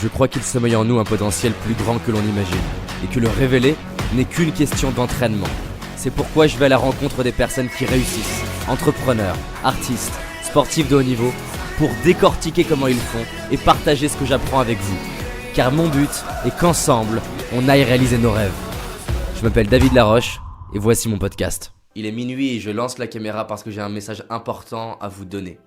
Je crois qu'il sommeille en nous un potentiel plus grand que l'on imagine, et que le révéler n'est qu'une question d'entraînement. C'est pourquoi je vais à la rencontre des personnes qui réussissent, entrepreneurs, artistes, sportifs de haut niveau, pour décortiquer comment ils font et partager ce que j'apprends avec vous. Car mon but est qu'ensemble, on aille réaliser nos rêves. Je m'appelle David Laroche, et voici mon podcast. Il est minuit et je lance la caméra parce que j'ai un message important à vous donner.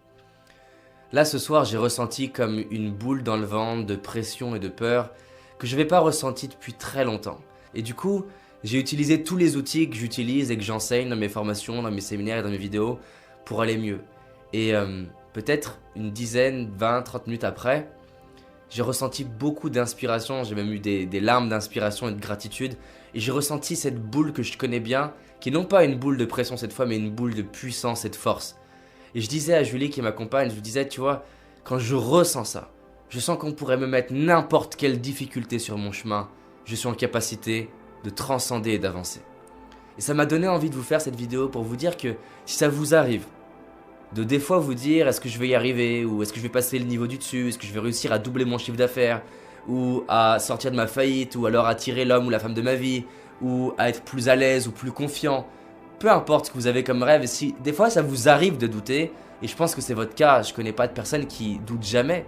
Là ce soir j'ai ressenti comme une boule dans le ventre de pression et de peur que je n'avais pas ressenti depuis très longtemps. Et du coup j'ai utilisé tous les outils que j'utilise et que j'enseigne dans mes formations, dans mes séminaires et dans mes vidéos pour aller mieux. Et peut-être une dizaine, 20, 30 minutes après, j'ai ressenti beaucoup d'inspiration, j'ai même eu des larmes d'inspiration et de gratitude. Et j'ai ressenti cette boule que je connais bien, qui est non pas une boule de pression cette fois, mais une boule de puissance et de force. Et je disais à Julie qui m'accompagne, je lui disais, tu vois, quand je ressens ça, je sens qu'on pourrait me mettre n'importe quelle difficulté sur mon chemin, je suis en capacité de transcender et d'avancer. Et ça m'a donné envie de vous faire cette vidéo pour vous dire que si ça vous arrive, de des fois vous dire est-ce que je vais y arriver, ou est-ce que je vais passer le niveau du dessus, est-ce que je vais réussir à doubler mon chiffre d'affaires, ou à sortir de ma faillite, ou alors attirer l'homme ou la femme de ma vie, ou à être plus à l'aise ou plus confiant. Peu importe ce que vous avez comme rêve, et si des fois ça vous arrive de douter, et je pense que c'est votre cas, je connais pas de personne qui doute jamais,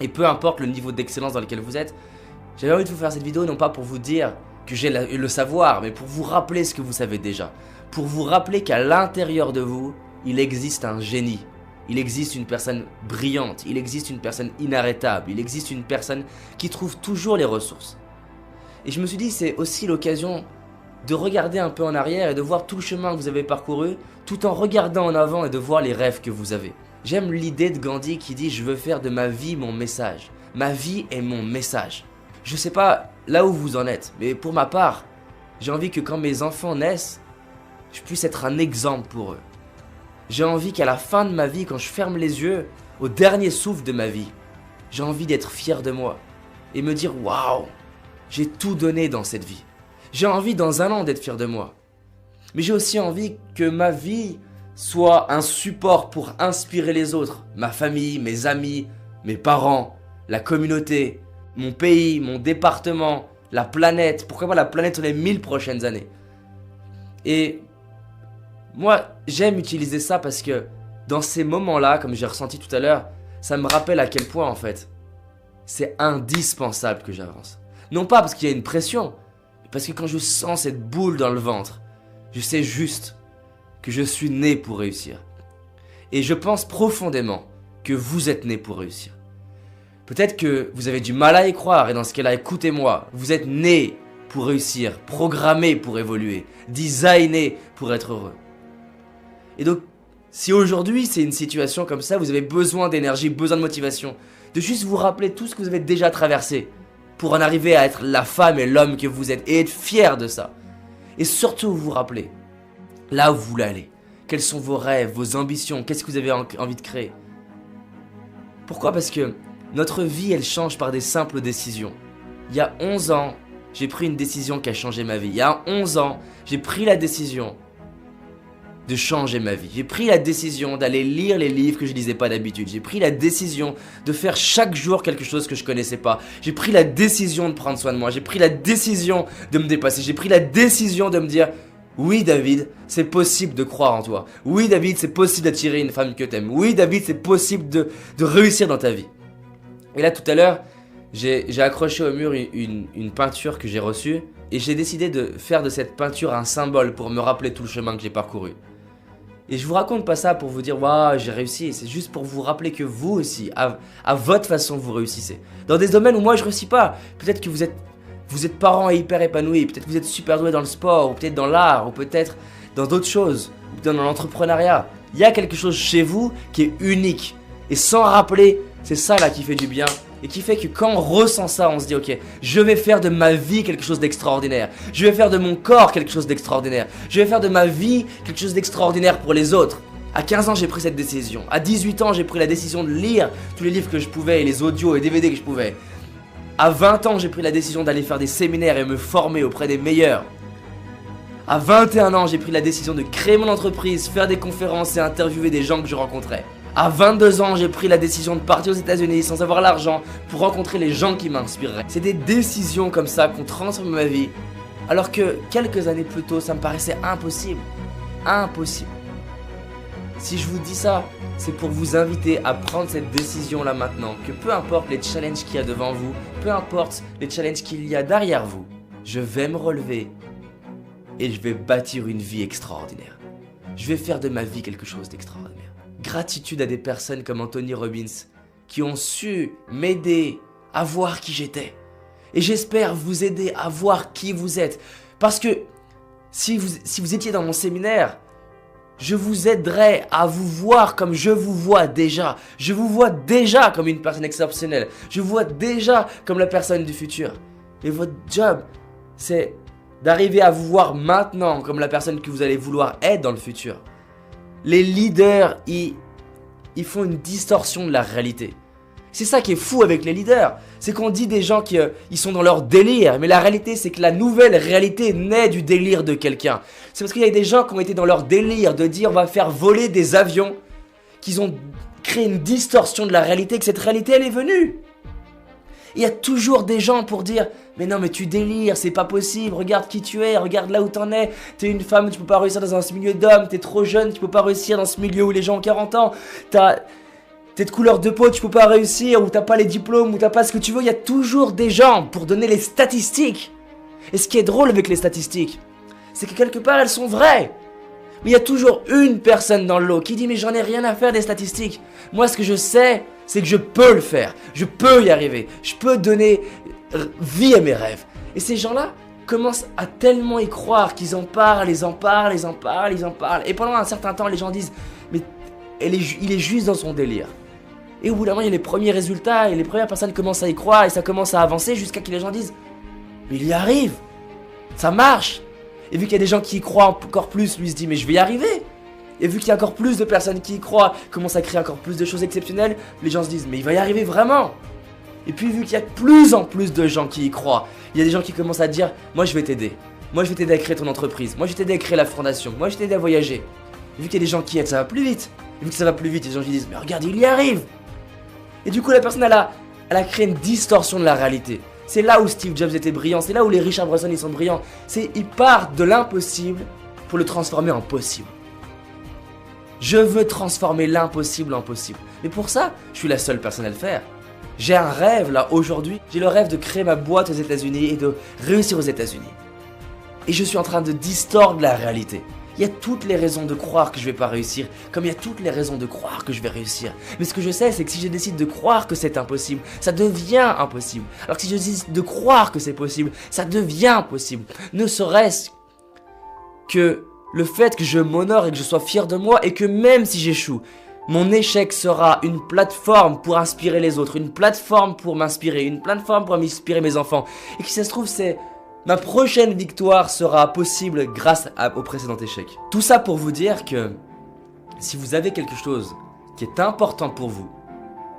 et peu importe le niveau d'excellence dans lequel vous êtes, j'avais envie de vous faire cette vidéo non pas pour vous dire que j'ai le savoir, mais pour vous rappeler ce que vous savez déjà, pour vous rappeler qu'à l'intérieur de vous, il existe un génie, il existe une personne brillante, il existe une personne inarrêtable, il existe une personne qui trouve toujours les ressources. Et je me suis dit c'est aussi l'occasion de regarder un peu en arrière et de voir tout le chemin que vous avez parcouru, tout en regardant en avant et de voir les rêves que vous avez. J'aime l'idée de Gandhi qui dit « Je veux faire de ma vie mon message. Ma vie est mon message. » Je sais pas là où vous en êtes, mais pour ma part, j'ai envie que quand mes enfants naissent, je puisse être un exemple pour eux. J'ai envie qu'à la fin de ma vie, quand je ferme les yeux, au dernier souffle de ma vie, j'ai envie d'être fier de moi et me dire « Waouh, j'ai tout donné dans cette vie. » J'ai envie dans un an d'être fier de moi. Mais j'ai aussi envie que ma vie soit un support pour inspirer les autres. Ma famille, mes amis, mes parents, la communauté, mon pays, mon département, la planète. Pourquoi pas la planète sur les 1000 prochaines années. Et moi, j'aime utiliser ça parce que dans ces moments-là, comme j'ai ressenti tout à l'heure, ça me rappelle à quel point en fait, c'est indispensable que j'avance. Non pas parce qu'il y a une pression, parce que quand je sens cette boule dans le ventre, je sais juste que je suis né pour réussir. Et je pense profondément que vous êtes né pour réussir. Peut-être que vous avez du mal à y croire, et dans ce cas-là, écoutez-moi, vous êtes né pour réussir, programmé pour évoluer, designé pour être heureux. Et donc, si aujourd'hui c'est une situation comme ça, vous avez besoin d'énergie, besoin de motivation, de juste vous rappeler tout ce que vous avez déjà traversé, pour en arriver à être la femme et l'homme que vous êtes et être fier de ça. Et surtout vous rappeler là où vous voulez aller. Quels sont vos rêves, vos ambitions, qu'est-ce que vous avez envie de créer. Pourquoi ? Parce que notre vie elle change par des simples décisions. Il y a 11 ans, j'ai pris une décision qui a changé ma vie. Il y a 11 ans, j'ai pris la décision de changer ma vie. J'ai pris la décision d'aller lire les livres que je lisais pas d'habitude. J'ai pris la décision de faire chaque jour quelque chose que je connaissais pas. J'ai pris la décision de prendre soin de moi. J'ai pris la décision de me dépasser. J'ai pris la décision de me dire oui David, c'est possible de croire en toi. Oui David, c'est possible d'attirer une femme que t'aimes. Oui David, c'est possible de réussir dans ta vie. Et là tout à l'heure, j'ai accroché au mur une peinture que j'ai reçue et j'ai décidé de faire de cette peinture un symbole pour me rappeler tout le chemin que j'ai parcouru. Et je vous raconte pas ça pour vous dire waouh j'ai réussi, c'est juste pour vous rappeler que vous aussi, à votre façon vous réussissez. Dans des domaines où moi je réussis pas, peut-être que vous êtes parents et hyper épanouis, peut-être que vous êtes super doués dans le sport, ou peut-être dans l'art, ou peut-être dans d'autres choses, ou peut-être dans l'entrepreneuriat. Il y a quelque chose chez vous qui est unique. Et sans rappeler, c'est ça là qui fait du bien. Et qui fait que quand on ressent ça, on se dit ok, je vais faire de ma vie quelque chose d'extraordinaire. Je vais faire de mon corps quelque chose d'extraordinaire. Je vais faire de ma vie quelque chose d'extraordinaire pour les autres. À 15 ans, j'ai pris cette décision. À 18 ans, j'ai pris la décision de lire tous les livres que je pouvais et les audios et DVD que je pouvais. À 20 ans, j'ai pris la décision d'aller faire des séminaires et me former auprès des meilleurs. À 21 ans, j'ai pris la décision de créer mon entreprise, faire des conférences et interviewer des gens que je rencontrais. À 22 ans, j'ai pris la décision de partir aux États-Unis sans avoir l'argent pour rencontrer les gens qui m'inspireraient. C'est des décisions comme ça qui ont transformé ma vie, alors que quelques années plus tôt, ça me paraissait impossible. Impossible. Si je vous dis ça, c'est pour vous inviter à prendre cette décision là maintenant, que peu importe les challenges qu'il y a devant vous, peu importe les challenges qu'il y a derrière vous, je vais me relever et je vais bâtir une vie extraordinaire. Je vais faire de ma vie quelque chose d'extraordinaire. Gratitude à des personnes comme Anthony Robbins qui ont su m'aider à voir qui j'étais. Et j'espère vous aider à voir qui vous êtes. Parce que si vous étiez dans mon séminaire, je vous aiderai à vous voir comme je vous vois déjà. Je vous vois déjà comme une personne exceptionnelle. Je vous vois déjà comme la personne du futur. Et votre job, c'est d'arriver à vous voir maintenant comme la personne que vous allez vouloir être dans le futur. Les leaders, ils font une distorsion de la réalité. C'est ça qui est fou avec les leaders. C'est qu'on dit des gens qui sont dans leur délire. Mais la réalité, c'est que la nouvelle réalité naît du délire de quelqu'un. C'est parce qu'il y a des gens qui ont été dans leur délire de dire on va faire voler des avions, qu'ils ont créé une distorsion de la réalité, que cette réalité, elle est venue. Il y a toujours des gens pour dire mais non mais tu délires, c'est pas possible, regarde qui tu es, regarde là où t'en es, t'es une femme, tu peux pas réussir dans un milieu d'hommes, t'es trop jeune, tu peux pas réussir dans ce milieu où les gens ont 40 ans, t'es de couleur de peau, tu peux pas réussir, ou t'as pas les diplômes, ou t'as pas ce que tu veux. Il y a toujours des gens pour donner les statistiques. Et ce qui est drôle avec les statistiques, c'est que quelque part elles sont vraies. Mais il y a toujours une personne dans le lot qui dit mais j'en ai rien à faire des statistiques. Moi ce que je sais, c'est que je peux le faire, je peux y arriver, je peux donner vie à mes rêves. Et ces gens-là commencent à tellement y croire qu'ils en parlent, ils en parlent. Et pendant un certain temps, les gens disent mais il est juste dans son délire. Et au bout d'un moment, il y a les premiers résultats et les premières personnes commencent à y croire et ça commence à avancer jusqu'à ce que les gens disent mais il y arrive, ça marche. Et vu qu'il y a des gens qui y croient encore plus, lui se dit mais je vais y arriver. Et vu qu'il y a encore plus de personnes qui y croient, commencent à créer encore plus de choses exceptionnelles, les gens se disent mais il va y arriver vraiment. Et puis vu qu'il y a de plus en plus de gens qui y croient, il y a des gens qui commencent à dire moi je vais t'aider. Moi je vais t'aider à créer ton entreprise. Moi je vais t'aider à créer la fondation. Moi je vais t'aider à voyager. Et vu qu'il y a des gens qui aident, ça va plus vite. Et vu que ça va plus vite, les gens qui disent mais regarde il y arrive. Et du coup la personne elle a créé une distorsion de la réalité. C'est là où Steve Jobs était brillant, c'est là où les Richard Branson ils sont brillants. Ils partent de l'impossible pour le transformer en possible. Je veux transformer l'impossible en possible. Mais pour ça, je suis la seule personne à le faire. J'ai un rêve là aujourd'hui, j'ai le rêve de créer ma boîte aux États-Unis et de réussir aux États-Unis. Et je suis en train de distordre la réalité. Il y a toutes les raisons de croire que je vais pas réussir, comme il y a toutes les raisons de croire que je vais réussir. Mais ce que je sais, c'est que si je décide de croire que c'est impossible, ça devient impossible. Alors que si je décide de croire que c'est possible, ça devient possible. Ne serait-ce que le fait que je m'honore et que je sois fier de moi et que même si j'échoue, mon échec sera une plateforme pour inspirer les autres, une plateforme pour m'inspirer, une plateforme pour inspirer mes enfants. Et que si ça se trouve, ma prochaine victoire sera possible grâce au précédent échec. Tout ça pour vous dire que si vous avez quelque chose qui est important pour vous,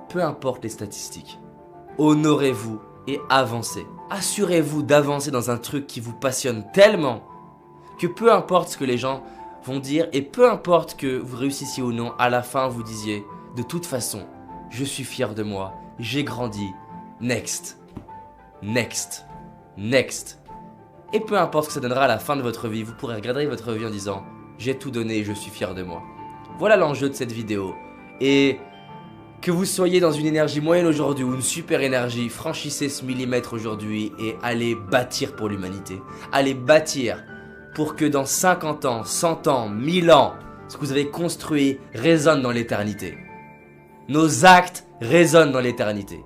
peu importe les statistiques, honorez-vous et avancez. Assurez-vous d'avancer dans un truc qui vous passionne tellement que peu importe ce que les gens vont dire et peu importe que vous réussissiez ou non, à la fin vous disiez de toute façon, je suis fier de moi, j'ai grandi, next, next, next. Et peu importe ce que ça donnera à la fin de votre vie, vous pourrez regarder votre vie en disant j'ai tout donné et je suis fier de moi. Voilà l'enjeu de cette vidéo. Et que vous soyez dans une énergie moyenne aujourd'hui ou une super énergie, franchissez ce millimètre aujourd'hui et allez bâtir pour l'humanité. Allez bâtir pour que dans 50 ans, 100 ans, 1000 ans, ce que vous avez construit résonne dans l'éternité. Nos actes résonnent dans l'éternité.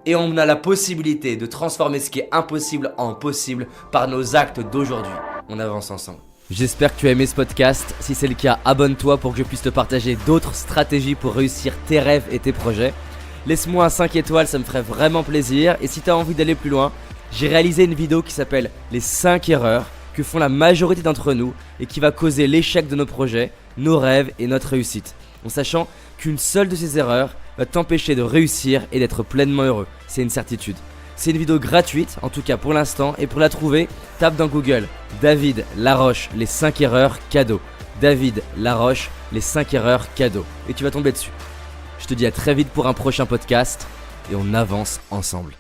Et on a la possibilité de transformer ce qui est impossible en possible par nos actes d'aujourd'hui. On avance ensemble. J'espère que tu as aimé ce podcast. Si c'est le cas, abonne-toi pour que je puisse te partager d'autres stratégies pour réussir tes rêves et tes projets. Laisse-moi un 5 étoiles, ça me ferait vraiment plaisir. Et si tu as envie d'aller plus loin, j'ai réalisé une vidéo qui s'appelle les 5 erreurs que font la majorité d'entre nous et qui va causer l'échec de nos projets, nos rêves et notre réussite. En sachant qu'une seule de ces erreurs va t'empêcher de réussir et d'être pleinement heureux. C'est une certitude. C'est une vidéo gratuite, en tout cas pour l'instant, et pour la trouver, tape dans Google David Laroche, les 5 erreurs cadeaux. David Laroche, les 5 erreurs cadeaux, et tu vas tomber dessus. Je te dis à très vite pour un prochain podcast, et on avance ensemble.